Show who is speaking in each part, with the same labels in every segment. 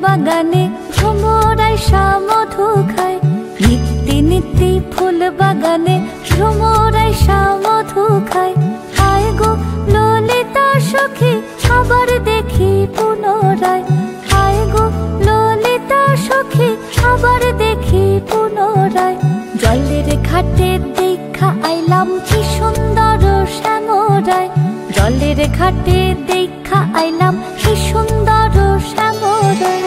Speaker 1: বাগানে ভ্রমরাই মধু খায়। নিত্যি নিত্যি ফুল বাগানে ভ্রমরাই মধু খায়। আয় গো ললিতা সখী আবার দেখি পুনরায়। আয় গো ললিতা সখী আবার দেখি পুনরায়। জলের ঘাটে দেখা আইলাম কি সুন্দর শ্যামরায়। জলের ঘাটে দেখা আইলাম কি সুন্দর শ্যামরায়।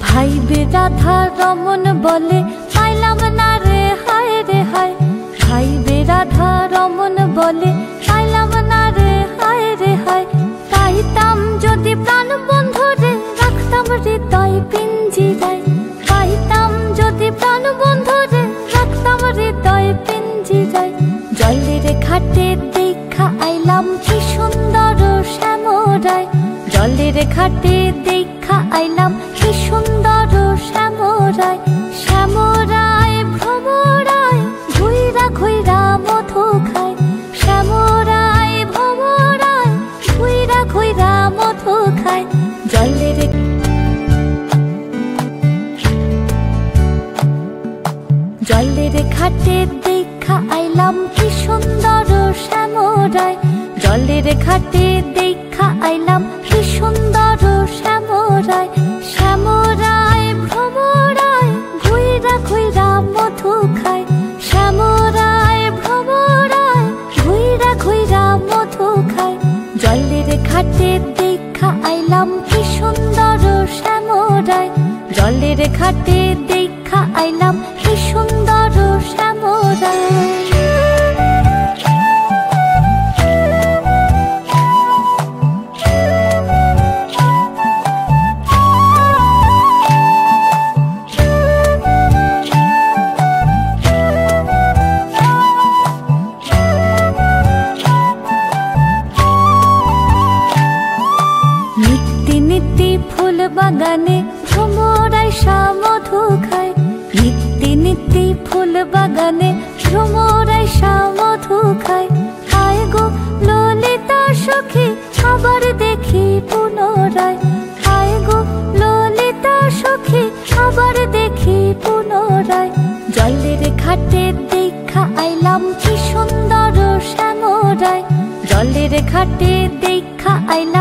Speaker 1: ভাই বে রাধা রমন বলে পাইলাম না রে হায় রে হায়। ভাই বে রাধা রমন বলে পাইলাম না রে হায় রে হায়। পাইতাম যদি প্রাণ বন্ধু রে রাখতাম হৃদয় পিঞ্জিরায়। পাইতাম যদি প্রাণ বন্ধু রে রাখতাম হৃদয় পিঞ্জিরায়। জলের ঘাটে দেখা আইলাম কি সুন্দর শ্যামরায়। জলের ঘাটে দেখা আইলাম কি সুন্দর শ্যামরায়। শ্যামরায় ভ্রমরায় ঘুইরা ঘুইরা মধু খায়। শ্যামরায় ভ্রমরায় ঘুইরা ঘুইরা মধু খায়। জলের ঘাটে দেখা আইলাম কি সুন্দর শ্যামরায়। জলের ঘাটে দেখা আইলাম কি সুন্দর শ্যামরায়। শ্যামরায় ভ্রমরায় ঘুইরা ঘুইরা মধু খায়। শ্যামরায় ভ্রমরায় ঘুইরা ঘুইরা মধু খায়। জলের ঘাটে দেখা আইলাম কি সুন্দর শ্যামরায়। জলের ঘাটে দেখা আইলাম কি সুন্দর শ্যামরায়। নিত্যি নিত্যি ফুল বাগানে ভ্রমরাই মধু খায়। নিত্যি নিত্যি ফুল বাগানে ভ্রমরাই মধু খায়। আয় গো ললিতা সখী আবার দেখি পুনরায়। আয় গো ললিতা সখী আবার দেখি পুনরায়। জলের ঘাটে দেখা আইলাম কি সুন্দর শ্যামরায়। জলের ঘাটে দেখা আইলাম।